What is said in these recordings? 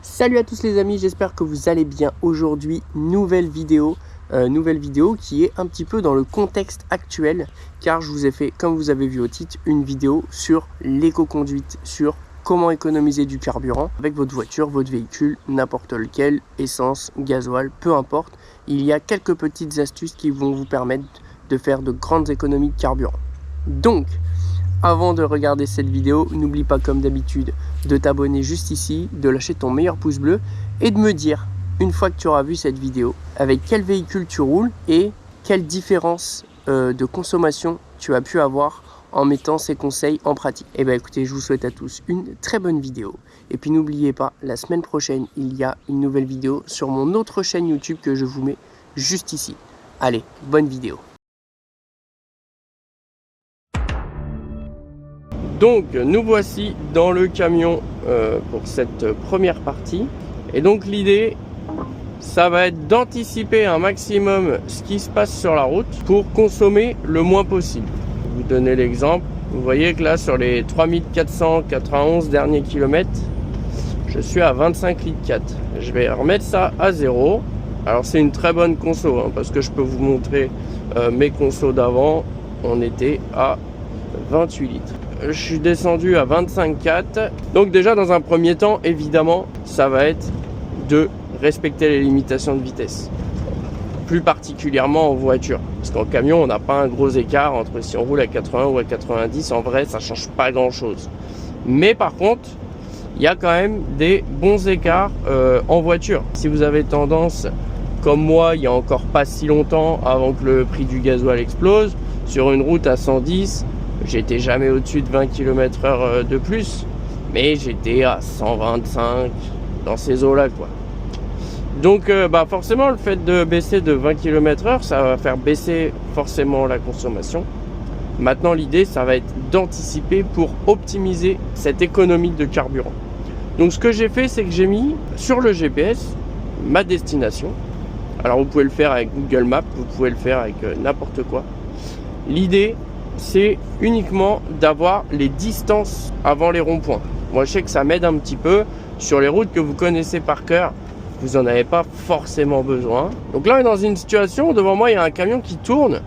Salut à tous les amis, j'espère que vous allez bien. Aujourd'hui, nouvelle vidéo qui est un petit peu dans le contexte actuel, car je vous ai fait, comme vous avez vu au titre, une vidéo sur l'éco-conduite, sur comment économiser du carburant avec votre voiture, votre véhicule, n'importe lequel, essence, gasoil, peu importe. Il y a quelques petites astuces qui vont vous permettre de faire de grandes économies de carburant. Donc, avant de regarder cette vidéo, n'oublie pas comme d'habitude de t'abonner juste ici, de lâcher ton meilleur pouce bleu et de me dire, une fois que tu auras vu cette vidéo, avec quel véhicule tu roules et quelle différence de consommation tu as pu avoir en mettant ces conseils en pratique. Et bien écoutez, je vous souhaite à tous une très bonne vidéo. Et puis n'oubliez pas, la semaine prochaine, il y a une nouvelle vidéo sur mon autre chaîne YouTube que je vous mets juste ici. Allez, bonne vidéo. Donc nous voici dans le camion pour cette première partie. Et donc l'idée, ça va être d'anticiper un maximum ce qui se passe sur la route pour consommer le moins possible. Je vais vous donner l'exemple. Vous voyez que là sur les 3491 derniers kilomètres, je suis à 25 litres 4. Je vais remettre ça à 0. Alors c'est une très bonne conso parce que je peux vous montrer mes consos d'avant. On était à 28 litres. Je suis descendu à 25,4. Donc déjà dans un premier temps, évidemment, ça va être de respecter les limitations de vitesse. Plus particulièrement en voiture. Parce qu'en camion, on n'a pas un gros écart entre si on roule à 80 ou à 90. En vrai, ça change pas grand chose. Mais par contre, il y a quand même des bons écarts en voiture. Si vous avez tendance, comme moi, il y a encore pas si longtemps, avant que le prix du gasoil explose, sur une route à 110, j'étais jamais au-dessus de 20 km/h de plus, mais j'étais à 125 dans ces eaux-là, quoi. Donc, forcément, le fait de baisser de 20 km/h, ça va faire baisser forcément la consommation. Maintenant, l'idée, ça va être d'anticiper pour optimiser cette économie de carburant. Donc, ce que j'ai fait, c'est que j'ai mis sur le GPS ma destination. Alors, vous pouvez le faire avec Google Maps, vous pouvez le faire avec n'importe quoi. L'idée, c'est uniquement d'avoir les distances avant les ronds-points. Moi, je sais que ça m'aide un petit peu. Sur les routes que vous connaissez par cœur, vous n'en avez pas forcément besoin. Donc là, on est dans une situation, devant moi, il y a un camion qui tourne.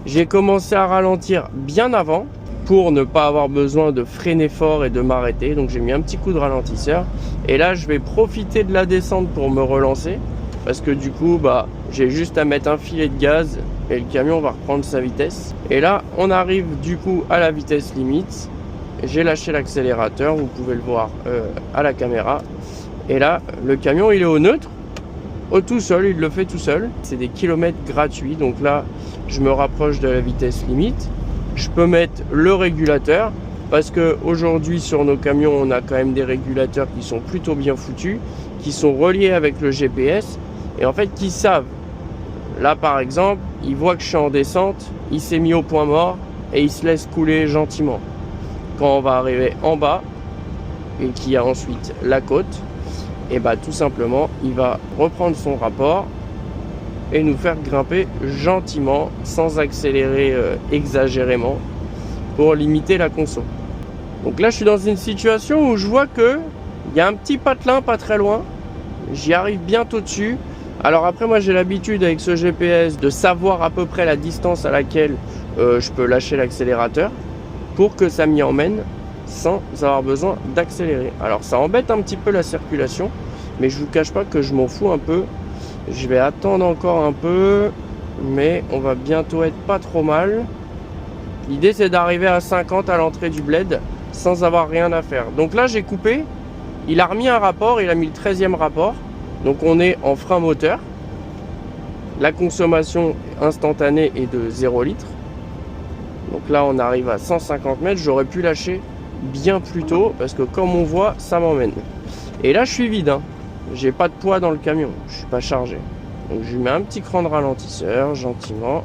J'ai commencé à ralentir bien avant pour ne pas avoir besoin de freiner fort et de m'arrêter. Donc j'ai mis un petit coup de ralentisseur. Et là, je vais profiter de la descente pour me relancer. Parce que du coup, j'ai juste à mettre un filet de gaz et le camion va reprendre sa vitesse. Et là, on arrive du coup à la vitesse limite. J'ai lâché l'accélérateur, vous pouvez le voir à la caméra. Et là, le camion, il est au neutre, au tout seul, il le fait tout seul. C'est des kilomètres gratuits, donc là, je me rapproche de la vitesse limite. Je peux mettre le régulateur, parce qu'aujourd'hui, sur nos camions, on a quand même des régulateurs qui sont plutôt bien foutus, qui sont reliés avec le GPS, et en fait, qui savent. Là, par exemple, il voit que je suis en descente, il s'est mis au point mort, et il se laisse couler gentiment. Quand on va arriver en bas, et qu'il y a ensuite la côte, et tout simplement, il va reprendre son rapport et nous faire grimper gentiment, sans accélérer exagérément, pour limiter la conso. Donc là, je suis dans une situation où je vois que il y a un petit patelin pas très loin. J'y arrive bientôt dessus. Alors après, moi, j'ai l'habitude avec ce GPS de savoir à peu près la distance à laquelle je peux lâcher l'accélérateur pour que ça m'y emmène sans avoir besoin d'accélérer. Alors ça embête un petit peu la circulation, mais je vous cache pas que je m'en fous un peu. Je vais attendre encore un peu, mais on va bientôt être pas trop mal. L'idée, c'est d'arriver à 50 à l'entrée du bled sans avoir rien à faire. Donc là, j'ai coupé. Il a remis un rapport, il a mis le 13e rapport. Donc on est en frein moteur. La consommation instantanée est de 0 litre. Donc là, on arrive à 150 mètres. J'aurais pu lâcher bien plus tôt parce que comme on voit, ça m'emmène. Et là, je suis vide. J'ai pas de poids dans le camion. Je suis pas chargé. Donc je lui mets un petit cran de ralentisseur, gentiment.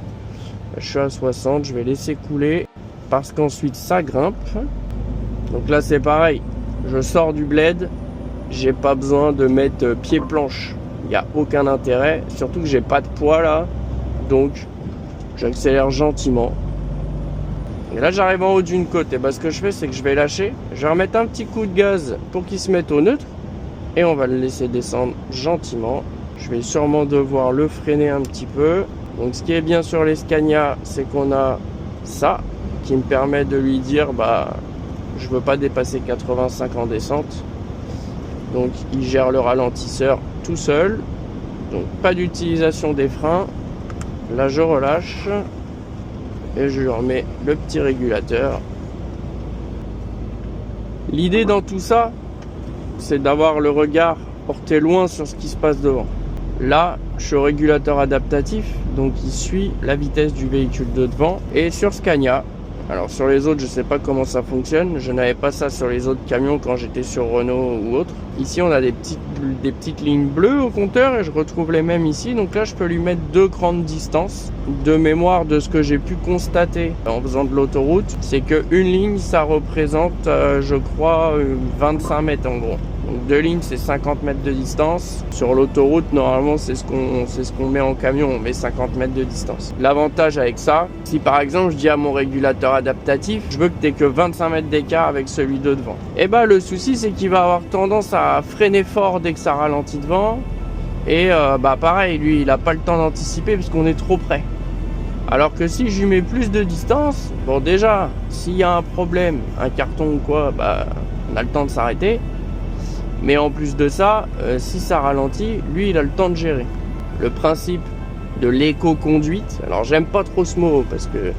Je suis à 60. Je vais laisser couler parce qu'ensuite, ça grimpe. Donc là, c'est pareil. Je sors du bled. J'ai pas besoin de mettre pied planche. Il n'y a aucun intérêt. Surtout que j'ai pas de poids là. Donc, j'accélère gentiment. Et là, j'arrive en haut d'une côte. Et ce que je fais, c'est que je vais lâcher. Je vais remettre un petit coup de gaz pour qu'il se mette au neutre. et on va le laisser descendre gentiment. Je vais sûrement devoir le freiner un petit peu. Donc ce qui est bien sur les Scania, c'est qu'on a ça qui me permet de lui dire je veux pas dépasser 85 en descente. Donc il gère le ralentisseur tout seul. Donc pas d'utilisation des freins. Là je relâche et je lui remets le petit régulateur. L'idée dans tout ça, c'est d'avoir le regard porté loin sur ce qui se passe devant. Là, je suis au régulateur adaptatif, donc il suit la vitesse du véhicule de devant. Et sur Scania, alors sur les autres, je ne sais pas comment ça fonctionne. Je n'avais pas ça sur les autres camions quand j'étais sur Renault ou autre. Ici, on a des petites lignes bleues au compteur et je retrouve les mêmes ici. Donc là, je peux lui mettre 2 grandes distances. De mémoire de ce que j'ai pu constater en faisant de l'autoroute, c'est qu'une ligne, ça représente, je crois, 25 mètres en gros. Donc 2 lignes, c'est 50 mètres de distance. Sur l'autoroute, normalement, c'est ce qu'on met en camion. On met 50 mètres de distance. L'avantage avec ça, si par exemple, je dis à mon régulateur adaptatif, je veux que tu n'aies que 25 mètres d'écart avec celui de devant. Et le souci, c'est qu'il va avoir tendance à freiner fort dès que ça ralentit devant. Et pareil, lui, il n'a pas le temps d'anticiper parce qu'on est trop près. Alors que si je lui mets plus de distance, bon déjà, s'il y a un problème, un carton ou quoi, on a le temps de s'arrêter. Mais en plus de ça, si ça ralentit, lui, il a le temps de gérer. Le principe de l'éco-conduite, alors j'aime pas trop ce mot parce que,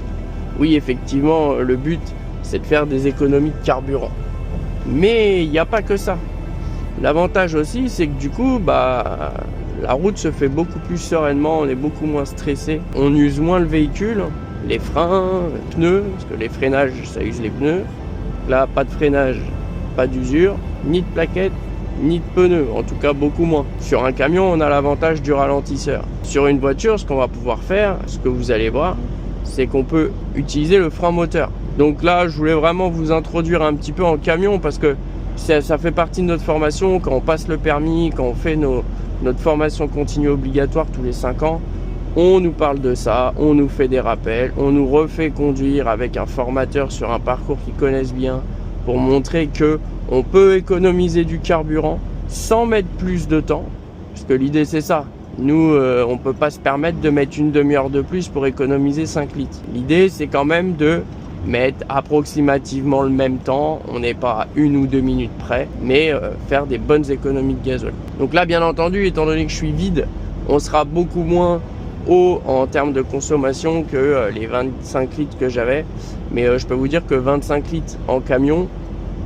oui, effectivement, le but, c'est de faire des économies de carburant. Mais il n'y a pas que ça. L'avantage aussi, c'est que du coup, la route se fait beaucoup plus sereinement, on est beaucoup moins stressé. On use moins le véhicule, les freins, les pneus, parce que les freinages, ça use les pneus. Là, pas de freinage, pas d'usure, ni de plaquettes, ni de pneus, en tout cas beaucoup moins. Sur un camion, on a l'avantage du ralentisseur. Sur une voiture, ce qu'on va pouvoir faire, ce que vous allez voir, c'est qu'on peut utiliser le frein moteur. Donc là, je voulais vraiment vous introduire un petit peu en camion parce que ça fait partie de notre formation. Quand on passe le permis, quand on fait notre formation continue obligatoire tous les 5 ans, on nous parle de ça, on nous fait des rappels, on nous refait conduire avec un formateur sur un parcours qu'ils connaissent bien pour montrer que on peut économiser du carburant sans mettre plus de temps, parce que l'idée c'est ça. Nous, on peut pas se permettre de mettre une demi-heure de plus pour économiser 5 litres. L'idée c'est quand même de mettre approximativement le même temps, on n'est pas à 1 ou 2 minutes près, mais faire des bonnes économies de gasoil. Donc là, bien entendu, étant donné que je suis vide, on sera beaucoup moins haut en termes de consommation que les 25 litres que j'avais, mais je peux vous dire que 25 litres en camion,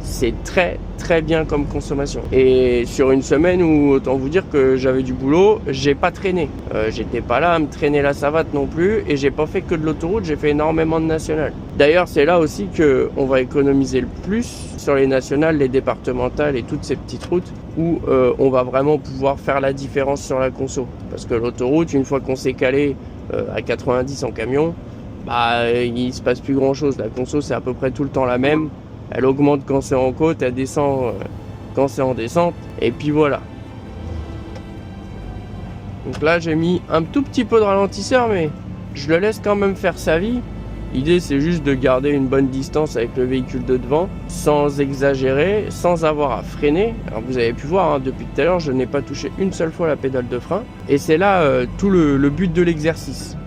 c'est très très bien comme consommation. Et sur une semaine où, autant vous dire que j'avais du boulot, j'ai pas traîné. J'étais pas là à me traîner la savate non plus, et j'ai pas fait que de l'autoroute, j'ai fait énormément de nationales. D'ailleurs, c'est là aussi que on va économiser le plus sur les nationales, les départementales et toutes ces petites routes où on va vraiment pouvoir faire la différence sur la conso. Parce que l'autoroute, une fois qu'on s'est calé à 90 en camion, il se passe plus grand chose. La conso, c'est à peu près tout le temps la même. Elle augmente quand c'est en côte, elle descend quand c'est en descente. Et puis voilà. Donc là, j'ai mis un tout petit peu de ralentisseur, mais je le laisse quand même faire sa vie. L'idée, c'est juste de garder une bonne distance avec le véhicule de devant, sans exagérer, sans avoir à freiner. Alors vous avez pu voir, depuis tout à l'heure, je n'ai pas touché une seule fois la pédale de frein. Et c'est là tout le but de l'exercice.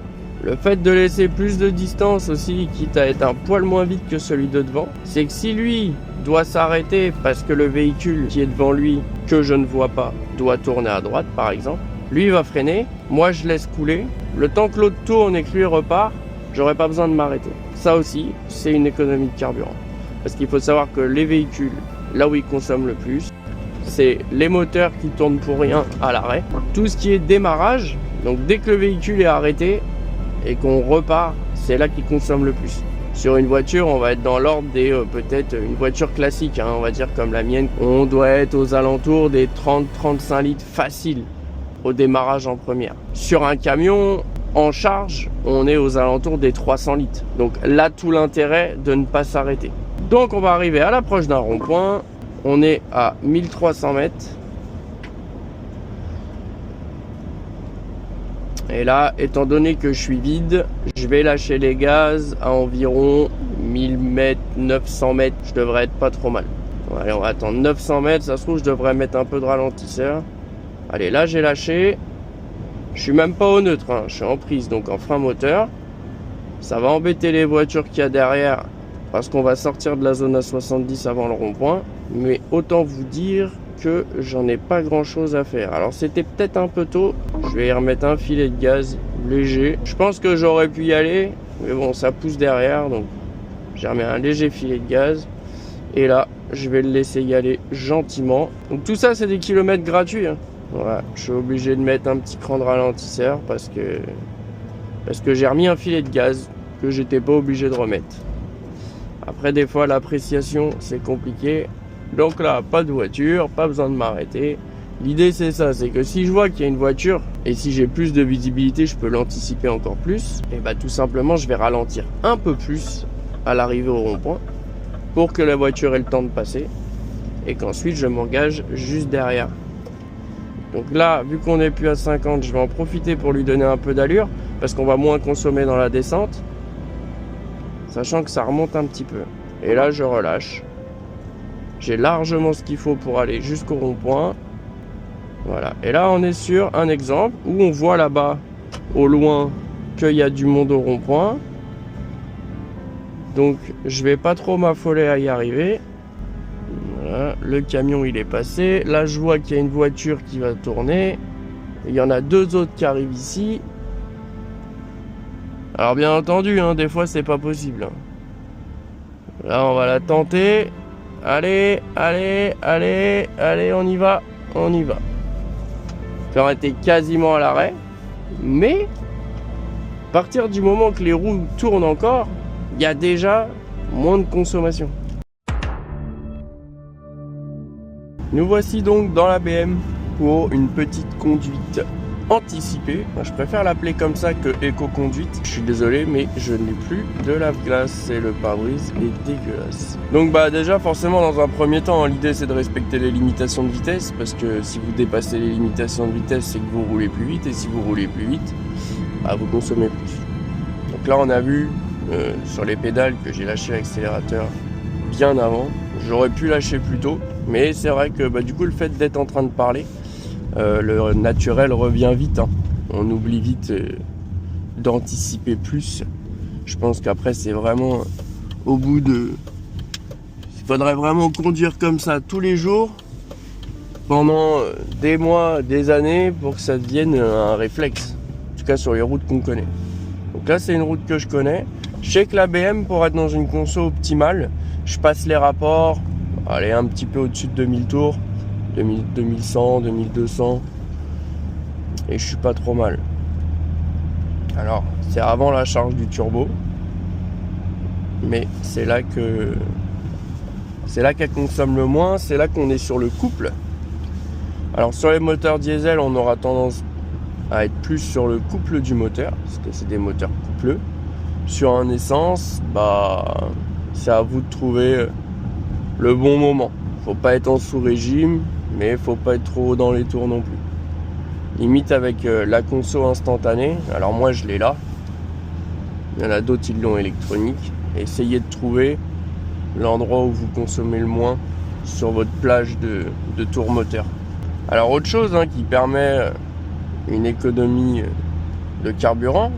Le fait de laisser plus de distance aussi, quitte à être un poil moins vite que celui de devant, c'est que si lui doit s'arrêter parce que le véhicule qui est devant lui, que je ne vois pas, doit tourner à droite par exemple, lui il va freiner, moi je laisse couler, le temps que l'autre tourne et que lui repart, j'aurai pas besoin de m'arrêter. Ça aussi, c'est une économie de carburant. Parce qu'il faut savoir que les véhicules, là où ils consomment le plus, c'est les moteurs qui tournent pour rien à l'arrêt. Tout ce qui est démarrage, donc dès que le véhicule est arrêté, et qu'on repart, c'est là qu'il consomme le plus. Sur une voiture, on va être dans l'ordre des peut-être une voiture classique, on va dire comme la mienne, on doit être aux alentours des 30-35 litres facile au démarrage en première. Sur un camion en charge, on est aux alentours des 300 litres. Donc là, tout l'intérêt de ne pas s'arrêter. Donc on va arriver à l'approche d'un rond-point, on est à 1300 mètres. Et là, étant donné que je suis vide, je vais lâcher les gaz à environ 1000 mètres, 900 mètres. Je devrais être pas trop mal. Allez, on va attendre 900 mètres. Ça se trouve, je devrais mettre un peu de ralentisseur. Allez, là, j'ai lâché. Je suis même pas au neutre, hein. Je suis en prise, donc en frein moteur. Ça va embêter les voitures qu'il y a derrière parce qu'on va sortir de la zone à 70 avant le rond-point. Mais autant vous dire que j'en ai pas grand chose à faire. Alors c'était peut-être un peu tôt. Je vais y remettre un filet de gaz léger. Je pense que j'aurais pu y aller, mais bon, ça pousse derrière, donc j'ai remis un léger filet de gaz. Et là, je vais le laisser y aller gentiment. Donc tout ça, c'est des kilomètres gratuits, hein. Voilà, je suis obligé de mettre un petit cran de ralentisseur parce que j'ai remis un filet de gaz que j'étais pas obligé de remettre. Après, des fois, l'appréciation, c'est compliqué. Donc là, pas de voiture, pas besoin de m'arrêter. L'idée, c'est ça, c'est que si je vois qu'il y a une voiture et si j'ai plus de visibilité, je peux l'anticiper encore plus. Et bah tout simplement, je vais ralentir un peu plus à l'arrivée au rond-point pour que la voiture ait le temps de passer et qu'ensuite je m'engage juste derrière. Donc là, vu qu'on n'est plus à 50, je vais en profiter pour lui donner un peu d'allure parce qu'on va moins consommer dans la descente, sachant que ça remonte un petit peu. Et là, je relâche. J'ai largement ce qu'il faut pour aller jusqu'au rond-point. Voilà. Et là, on est sur un exemple où on voit là-bas, au loin, qu'il y a du monde au rond-point. Donc, je vais pas trop m'affoler à y arriver. Voilà. Le camion, il est passé. Là, je vois qu'il y a une voiture qui va tourner. Il y en a deux autres qui arrivent ici. Alors, bien entendu, hein, des fois, c'est pas possible. Là, on va la tenter. Allez, allez, allez, allez, on y va, on y va. J'aurais été quasiment à l'arrêt, mais à partir du moment que les roues tournent encore, il y a déjà moins de consommation. Nous voici donc dans la BM pour une petite conduite anticipée. Je préfère l'appeler comme ça que éco-conduite. Je suis désolé, mais je n'ai plus de lave-glace et le pare-brise est dégueulasse. Donc déjà forcément dans un premier temps, l'idée c'est de respecter les limitations de vitesse parce que si vous dépassez les limitations de vitesse, c'est que vous roulez plus vite et si vous roulez plus vite, vous consommez plus. Donc là on a vu sur les pédales que j'ai lâché l'accélérateur bien avant. J'aurais pu lâcher plus tôt, mais c'est vrai que du coup le fait d'être en train de parler, le naturel revient vite, hein. On oublie vite d'anticiper plus. Je pense qu'après c'est vraiment au bout de... Il faudrait vraiment conduire comme ça tous les jours pendant des mois, des années pour que ça devienne un réflexe. En tout cas sur les routes qu'on connaît. Donc là c'est une route que je connais. Je sais que la BM, pour être dans une conso optimale, je passe les rapports, allez, un petit peu au-dessus de 2000 tours. 2100, 2200 et je suis pas trop mal. Alors c'est avant la charge du turbo, mais c'est là qu'elle consomme le moins, c'est là qu'on est sur le couple. Alors sur les moteurs diesel, on aura tendance à être plus sur le couple du moteur parce que c'est des moteurs coupleux. Sur un essence, c'est à vous de trouver le bon moment. Faut pas être en sous-régime, mais faut pas être trop haut dans les tours non plus. Limite avec la conso instantanée, alors moi je l'ai là. Il y en a d'autres, ils l'ont électronique. Essayez de trouver l'endroit où vous consommez le moins sur votre plage de tour moteur. Alors autre chose qui permet une économie de carburant,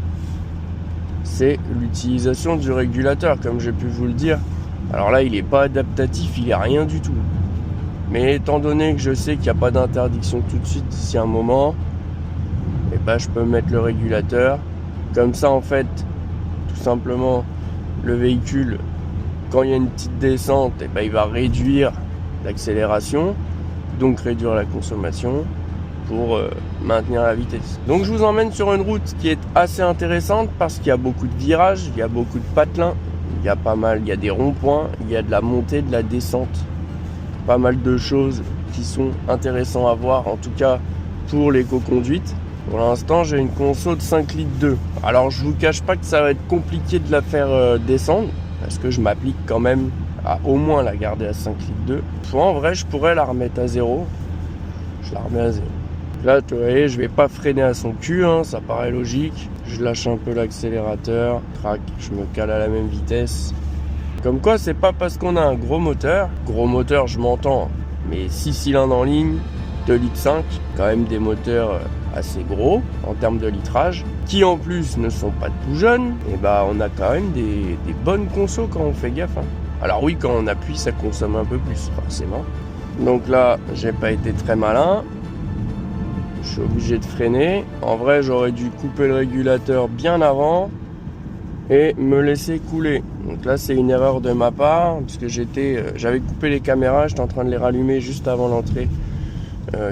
c'est l'utilisation du régulateur, comme j'ai pu vous le dire. Alors là, il n'est pas adaptatif, il n'est rien du tout. Mais étant donné que je sais qu'il n'y a pas d'interdiction tout de suite d'ici un moment, je peux mettre le régulateur. Comme ça, en fait, tout simplement, le véhicule, quand il y a une petite descente, il va réduire l'accélération, donc réduire la consommation pour maintenir la vitesse. Donc je vous emmène sur une route qui est assez intéressante parce qu'il y a beaucoup de virages, il y a beaucoup de patelins. Il y a des ronds-points, il y a de la montée, de la descente. Pas mal de choses qui sont intéressantes à voir, en tout cas pour l'éco-conduite. Pour l'instant, j'ai une conso de 5 litres 2. Alors, je vous cache pas que ça va être compliqué de la faire descendre, parce que je m'applique quand même à au moins la garder à 5 litres 2. En vrai, je pourrais la remettre à 0. Je la remets à 0. Là, vous voyez, je vais pas freiner à son cul, ça paraît logique. Je lâche un peu l'accélérateur, crac, je me cale à la même vitesse. Comme quoi, c'est pas parce qu'on a un gros moteur je m'entends, mais 6 cylindres en ligne, 2,5 litres, quand même des moteurs assez gros en termes de litrage, qui en plus ne sont pas tout jeunes, et bah on a quand même des bonnes consos quand on fait gaffe. Alors oui, quand on appuie, ça consomme un peu plus, forcément. Donc là, j'ai pas été très malin. Je suis obligé de freiner. En vrai, j'aurais dû couper le régulateur bien avant et me laisser couler. Donc là, c'est une erreur de ma part, parce que j'avais coupé les caméras, j'étais en train de les rallumer juste avant l'entrée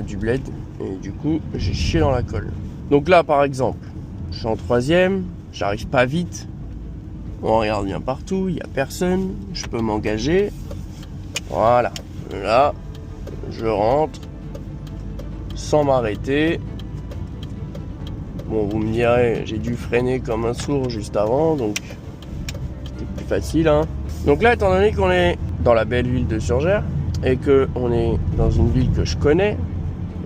du bled. Et du coup, j'ai chié dans la colle. Donc là, par exemple, je suis en 3e, j'arrive pas vite. On regarde bien partout, il n'y a personne, je peux m'engager. Voilà, là, je rentre sans m'arrêter. Bon, vous me direz, j'ai dû freiner comme un sourd juste avant, donc c'était plus facile. Donc là, étant donné qu'on est dans la belle ville de Surgères et qu'on est dans une ville que je connais,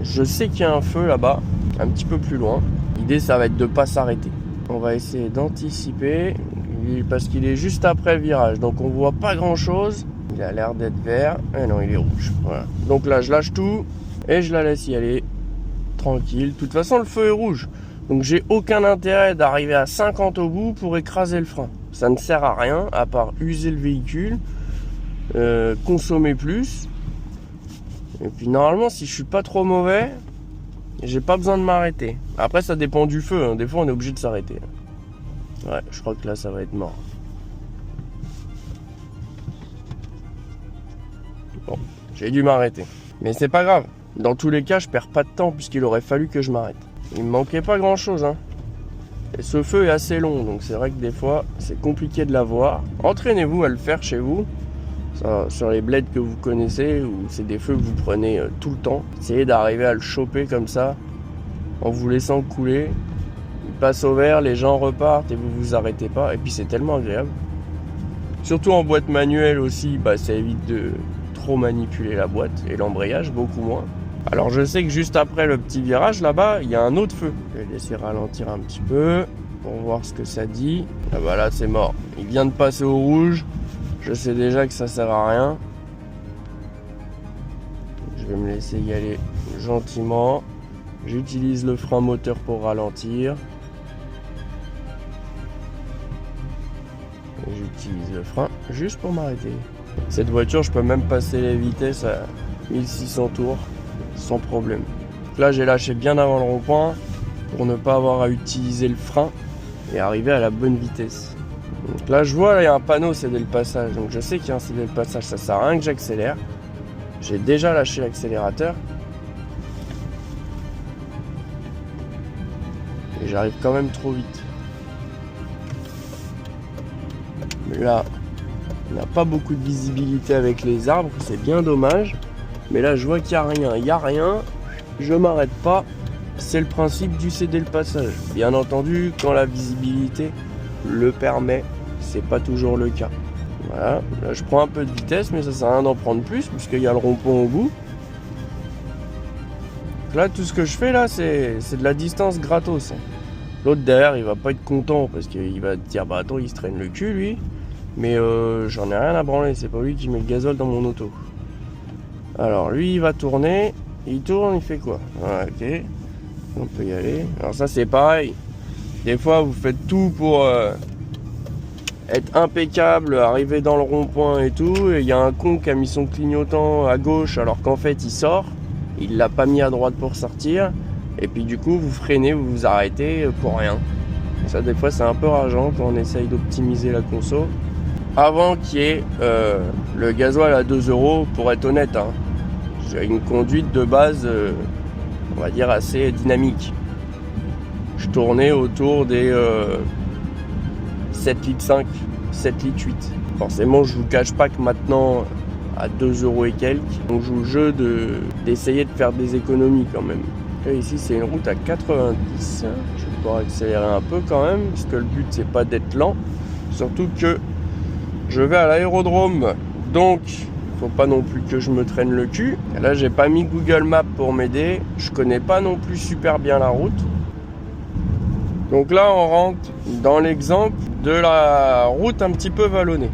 je sais qu'il y a un feu là-bas, un petit peu plus loin. L'idée, ça va être de ne pas s'arrêter. On va essayer d'anticiper, parce qu'il est juste après le virage, donc on voit pas grand-chose. Il a l'air d'être vert. Ah non, il est rouge. Voilà. Donc là, je lâche tout et je la laisse y aller tranquille. De toute façon, le feu est rouge. Donc j'ai aucun intérêt d'arriver à 50 au bout pour écraser le frein. Ça ne sert à rien à part user le véhicule, consommer plus. Et puis normalement, si je suis pas trop mauvais, j'ai pas besoin de m'arrêter. Après, ça dépend du feu. Des fois, on est obligé de s'arrêter. Ouais, je crois que là, ça va être mort. Bon, j'ai dû m'arrêter. Mais c'est pas grave. Dans tous les cas, je perds pas de temps puisqu'il aurait fallu que je m'arrête. Il me manquait pas grand chose. Et ce feu est assez long, donc c'est vrai que des fois, c'est compliqué de l'avoir. Entraînez-vous à le faire chez vous. Sur les bleds que vous connaissez, ou c'est des feux que vous prenez tout le temps. Essayez d'arriver à le choper comme ça, en vous laissant couler. Il passe au vert, les gens repartent et vous vous arrêtez pas. Et puis c'est tellement agréable. Surtout en boîte manuelle aussi, ça évite de trop manipuler la boîte et l'embrayage, beaucoup moins. Alors je sais que juste après le petit virage là-bas, il y a un autre feu. Je vais laisser ralentir un petit peu pour voir ce que ça dit. Ah bah là c'est mort. Il vient de passer au rouge. Je sais déjà que ça sert à rien. Je vais me laisser y aller gentiment. J'utilise le frein moteur pour ralentir. Et j'utilise le frein juste pour m'arrêter. Cette voiture, je peux même passer les vitesses à 1600 tours sans problème. Là, j'ai lâché bien avant le rond-point pour ne pas avoir à utiliser le frein et arriver à la bonne vitesse. Donc là, je vois, il y a un panneau céder le passage. Donc je sais qu'il y a un céder le passage. Ça sert à rien que j'accélère. J'ai déjà lâché l'accélérateur. Et j'arrive quand même trop vite. Mais là, on n'a pas beaucoup de visibilité avec les arbres. C'est bien dommage. Mais là, je vois qu'il n'y a rien. Il n'y a rien. Je m'arrête pas. C'est le principe du céder le passage. Bien entendu, quand la visibilité le permet. C'est pas toujours le cas. Voilà, là je prends un peu de vitesse, mais ça sert à rien d'en prendre plus puisqu'il y a le rond-point au bout. Là, tout ce que je fais là, c'est de la distance gratos. L'autre derrière, il va pas être content parce qu'il va te dire attends, il se traîne le cul lui. Mais j'en ai rien à branler, c'est pas lui qui met le gazole dans mon auto. Alors lui, il va tourner. Il tourne, il fait quoi? Ah, ok, on peut y aller. Alors ça, c'est pareil. Des fois, vous faites tout pour être impeccable, arriver dans le rond-point et tout, et il y a un con qui a mis son clignotant à gauche alors qu'en fait il sort, il l'a pas mis à droite pour sortir, et puis du coup vous freinez, vous vous arrêtez pour rien. Et ça, des fois c'est un peu rageant quand on essaye d'optimiser la conso. Avant qu'il y ait le gasoil à 2 € pour être honnête, j'ai une conduite de base on va dire assez dynamique. Je tournais autour des 7 litres 5, 7 litres 8. Forcément, je vous cache pas que maintenant, à 2 € et quelques, on joue le jeu d'essayer de faire des économies quand même. Là, ici, c'est une route à 90. Je vais pouvoir accélérer un peu quand même, parce que le but, c'est pas d'être lent. Surtout que je vais à l'aérodrome, donc faut pas non plus que je me traîne le cul. Et là, j'ai pas mis Google Maps pour m'aider. Je connais pas non plus super bien la route. Donc là, on rentre dans l'exemple de la route un petit peu vallonnée.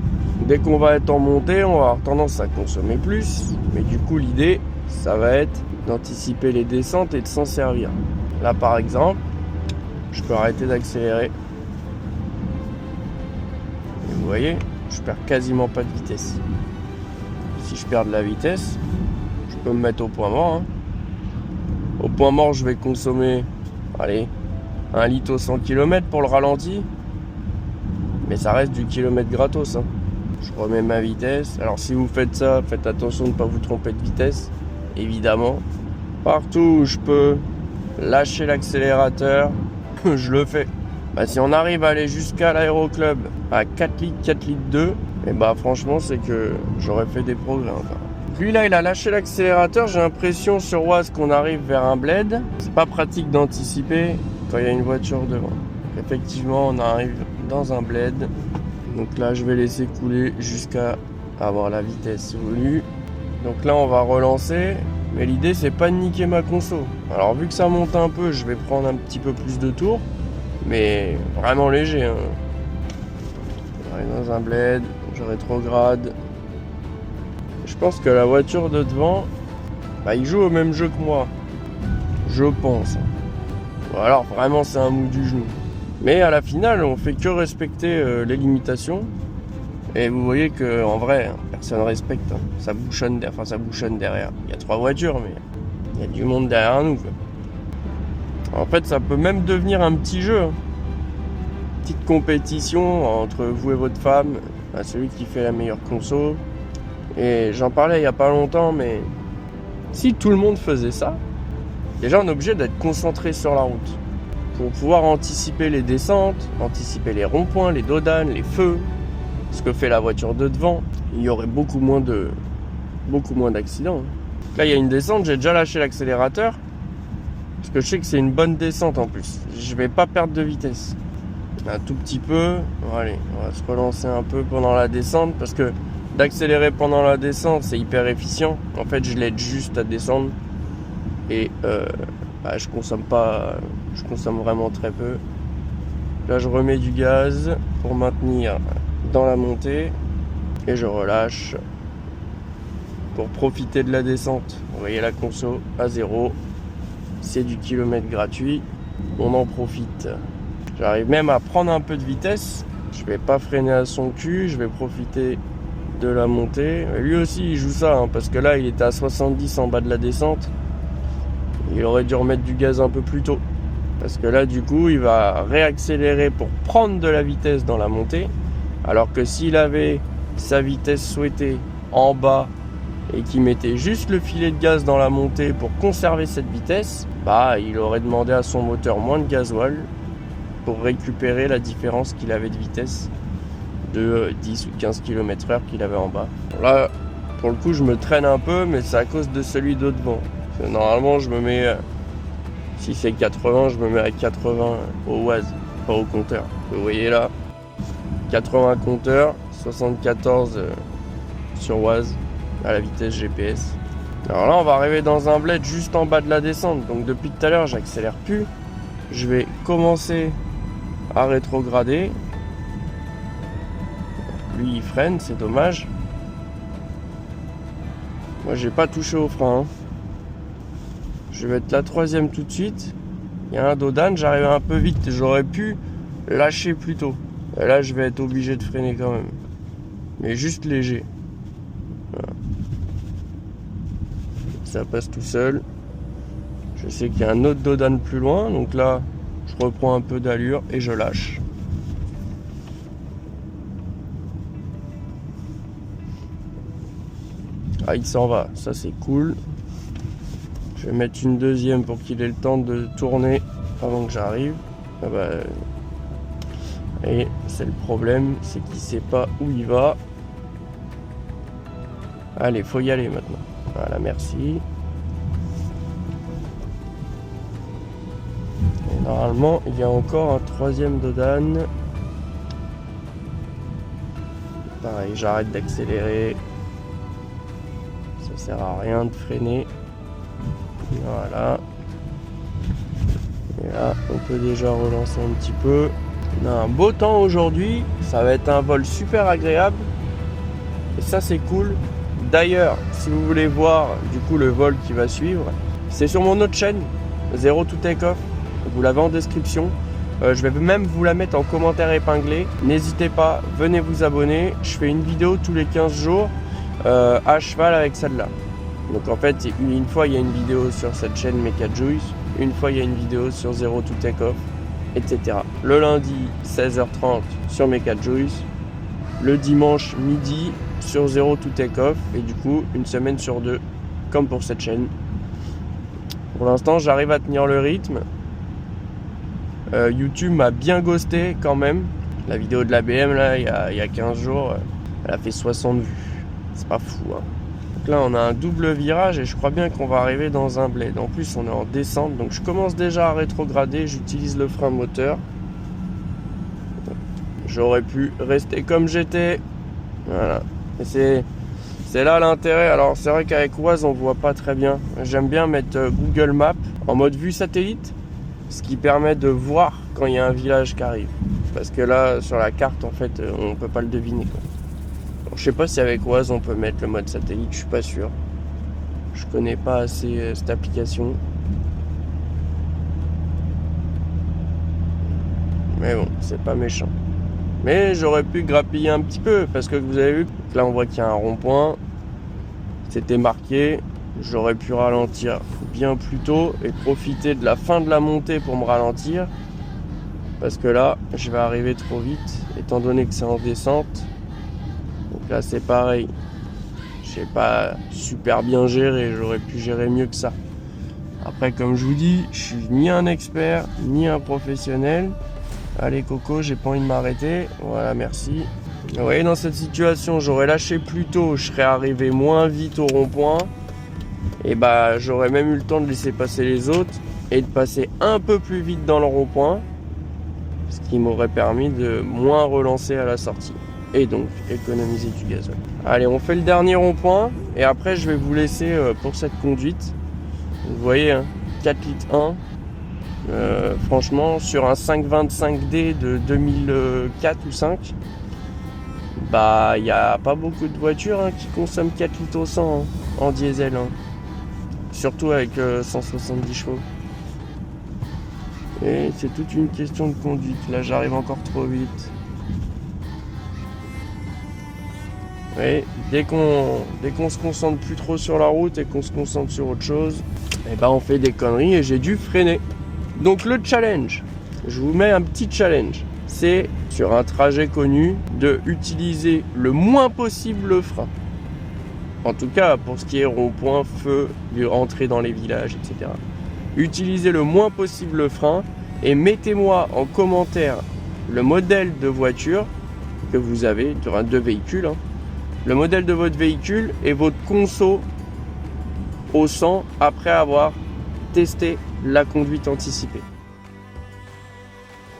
Dès qu'on va être en montée, on va avoir tendance à consommer plus. Mais du coup, l'idée, ça va être d'anticiper les descentes et de s'en servir. Là, par exemple, je peux arrêter d'accélérer. Et vous voyez, je perds quasiment pas de vitesse. Si je perds de la vitesse, je peux me mettre au point mort. Hein. Au point mort, je vais consommer, allez, 1 litre au 100 km pour le ralenti. Mais ça reste du kilomètre gratos. Hein. Je remets ma vitesse. Alors si vous faites ça, faites attention de ne pas vous tromper de vitesse. Évidemment. Partout où je peux lâcher l'accélérateur, je le fais. Bah, si on arrive à aller jusqu'à l'aéroclub à 4 litres, 4 litres 2, et bah franchement c'est que j'aurais fait des progrès. Enfin. Lui là il a lâché l'accélérateur, j'ai l'impression sur Oise qu'on arrive vers un bled. C'est pas pratique d'anticiper quand il y a une voiture devant. Effectivement on arrive dans un bled. Donc là je vais laisser couler jusqu'à avoir la vitesse voulue. Donc là on va relancer. Mais l'idée c'est pas de niquer ma conso. Alors vu que ça monte un peu, je vais prendre un petit peu plus de tours. Mais vraiment léger. Hein. J'arrive dans un bled, je rétrograde. Je pense que la voiture de devant, bah, il joue au même jeu que moi. Je pense. Ou alors vraiment c'est un mou du genou. Mais à la finale, on fait que respecter les limitations. Et vous voyez qu'en vrai, personne respecte. Hein. Ça bouchonne derrière. Il y a 3 voitures, mais il y a du monde derrière nous. Quoi. En fait, ça peut même devenir un petit jeu. Hein. Petite compétition entre vous et votre femme, à celui qui fait la meilleure conso. Et j'en parlais il n'y a pas longtemps, mais si tout le monde faisait ça, déjà on est obligé d'être concentré sur la route. Pour pouvoir anticiper les descentes, anticiper les ronds-points, les dodanes, les feux, ce que fait la voiture de devant, il y aurait beaucoup moins d'accidents. Là, il y a une descente, j'ai déjà lâché l'accélérateur, parce que je sais que c'est une bonne descente en plus. Je vais pas perdre de vitesse. Un tout petit peu. Allez, on va se relancer un peu pendant la descente, parce que d'accélérer pendant la descente, c'est hyper efficient. En fait, je l'aide juste à descendre. Et je consomme vraiment très peu. Là, je remets du gaz pour maintenir dans la montée et je relâche pour profiter de la descente. Vous voyez la conso à 0, c'est du kilomètre gratuit, on en profite. J'arrive même à prendre un peu de vitesse, je vais pas freiner à son cul, je vais profiter de la montée. Et lui aussi il joue ça, hein, parce que là il était à 70 en bas de la descente, il aurait dû remettre du gaz un peu plus tôt. Parce que là du coup il va réaccélérer pour prendre de la vitesse dans la montée. Alors que s'il avait sa vitesse souhaitée en bas et qu'il mettait juste le filet de gaz dans la montée pour conserver cette vitesse, bah il aurait demandé à son moteur moins de gasoil pour récupérer la différence qu'il avait de vitesse de 10 ou 15 km/h qu'il avait en bas. Là, pour le coup, je me traîne un peu, mais c'est à cause de celui de devant. Parce que normalement, je me mets, si c'est 80, je me mets à 80 au Oise, pas au compteur. Vous voyez là, 80 compteur, 74 sur Oise à la vitesse GPS. Alors là on va arriver dans un bled juste en bas de la descente, donc depuis tout à l'heure j'accélère plus. Je vais commencer à rétrograder. Lui il freine, c'est dommage. Moi j'ai pas touché au frein. Hein. Je vais être la 3e tout de suite. Il y a un dodane, j'arrive un peu vite, j'aurais pu lâcher plus tôt. Et là, je vais être obligé de freiner quand même. Mais juste léger. Voilà. Ça passe tout seul. Je sais qu'il y a un autre dodane plus loin. Donc là, je reprends un peu d'allure et je lâche. Ah, il s'en va. Ça, c'est cool. Je vais mettre une 2e pour qu'il ait le temps de tourner avant que j'arrive. Ah bah... Et c'est le problème, c'est qu'il sait pas où il va. Allez, faut y aller maintenant. Voilà, merci. Et normalement, il y a encore un 3e dodane. Pareil, j'arrête d'accélérer. Ça sert à rien de freiner. Voilà. Et là, on peut déjà relancer un petit peu. On a un beau temps aujourd'hui, ça va être un vol super agréable. Et ça c'est cool. D'ailleurs, si vous voulez voir du coup le vol qui va suivre, c'est sur mon autre chaîne, Zero to Take Off. Vous l'avez en description. Je vais même vous la mettre en commentaire épinglé. N'hésitez pas, venez vous abonner. Je fais une vidéo tous les 15 jours à cheval avec celle-là. Donc en fait, une fois il y a une vidéo sur cette chaîne Mecha Juice, une fois il y a une vidéo sur Zero to Take Off, etc. Le lundi 16h30 sur Mecha Juice, le dimanche midi sur Zero to Take Off, et du coup une semaine sur deux comme pour cette chaîne. Pour l'instant j'arrive à tenir le rythme. YouTube m'a bien ghosté quand même. La vidéo de la BM là il y a 15 jours, elle a fait 60 vues. C'est pas fou hein. Donc là on a un double virage et je crois bien qu'on va arriver dans un bled. En plus on est en descente, donc je commence déjà à rétrograder. J'utilise le frein moteur. J'aurais pu rester comme j'étais. Voilà. Et c'est là l'intérêt. Alors c'est vrai qu'avec Waze on voit pas très bien. J'aime bien mettre Google Maps en mode vue satellite, ce qui permet de voir quand il y a un village qui arrive. Parce que là sur la carte en fait on peut pas le deviner quoi. Alors, je sais pas si avec Waze on peut mettre le mode satellite, je suis pas sûr. Je connais pas assez cette application. Mais bon, c'est pas méchant. Mais j'aurais pu grappiller un petit peu parce que vous avez vu, là on voit qu'il y a un rond-point. C'était marqué. J'aurais pu ralentir bien plus tôt et profiter de la fin de la montée pour me ralentir. Parce que là, je vais arriver trop vite étant donné que c'est en descente. Donc là c'est pareil. J'ai pas super bien géré, j'aurais pu gérer mieux que ça. Après comme je vous dis, je suis ni un expert ni un professionnel. Allez Coco, j'ai pas envie de m'arrêter. Voilà, merci. Vous voyez, dans cette situation, j'aurais lâché plus tôt, je serais arrivé moins vite au rond-point. Et bah, j'aurais même eu le temps de laisser passer les autres et de passer un peu plus vite dans le rond-point. Ce qui m'aurait permis de moins relancer à la sortie. Et donc, économiser du gazole. Allez, on fait le dernier rond-point. Et après, je vais vous laisser pour cette conduite. Vous voyez, hein, 4 litres 1. Franchement sur un 525D de 2004 ou 5, bah il n'y a pas beaucoup de voitures qui consomment 4 litres au 100 en diesel surtout avec 170 chevaux, et c'est toute une question de conduite. Là j'arrive encore trop vite. Et dès qu'on se concentre plus trop sur la route et qu'on se concentre sur autre chose, et bah on fait des conneries et j'ai dû freiner. Donc le challenge, je vous mets un petit challenge, c'est sur un trajet connu de utiliser le moins possible le frein. En tout cas pour ce qui est rond-point, feu, rentrer dans les villages, etc. Utilisez le moins possible le frein et mettez-moi en commentaire le modèle de voiture que vous avez, de véhicule, le modèle de votre véhicule et votre conso au 100 après avoir testé la conduite anticipée.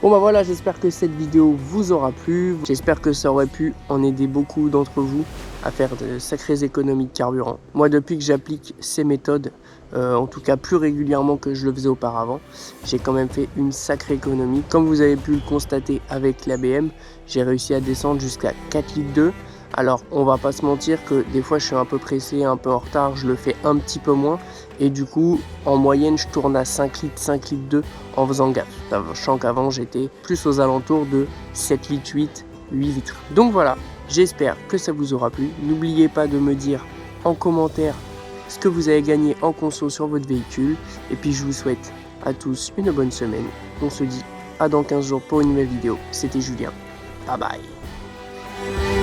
Bon bah voilà, j'espère que cette vidéo vous aura plu. J'espère que ça aurait pu en aider beaucoup d'entre vous à faire de sacrées économies de carburant. Moi, depuis que j'applique ces méthodes, en tout cas plus régulièrement que je le faisais auparavant, j'ai quand même fait une sacrée économie. Comme vous avez pu le constater avec la BM, j'ai réussi à descendre jusqu'à 4 litres 2. Alors on va pas se mentir que des fois je suis un peu pressé, un peu en retard, je le fais un petit peu moins. Et du coup en moyenne je tourne à 5 litres 2 en faisant gaffe. Sachant qu'avant j'étais plus aux alentours de 7 litres 8 litres. Donc voilà, j'espère que ça vous aura plu. N'oubliez pas de me dire en commentaire ce que vous avez gagné en conso sur votre véhicule. Et puis je vous souhaite à tous une bonne semaine. On se dit à dans 15 jours pour une nouvelle vidéo. C'était Julien. Bye bye.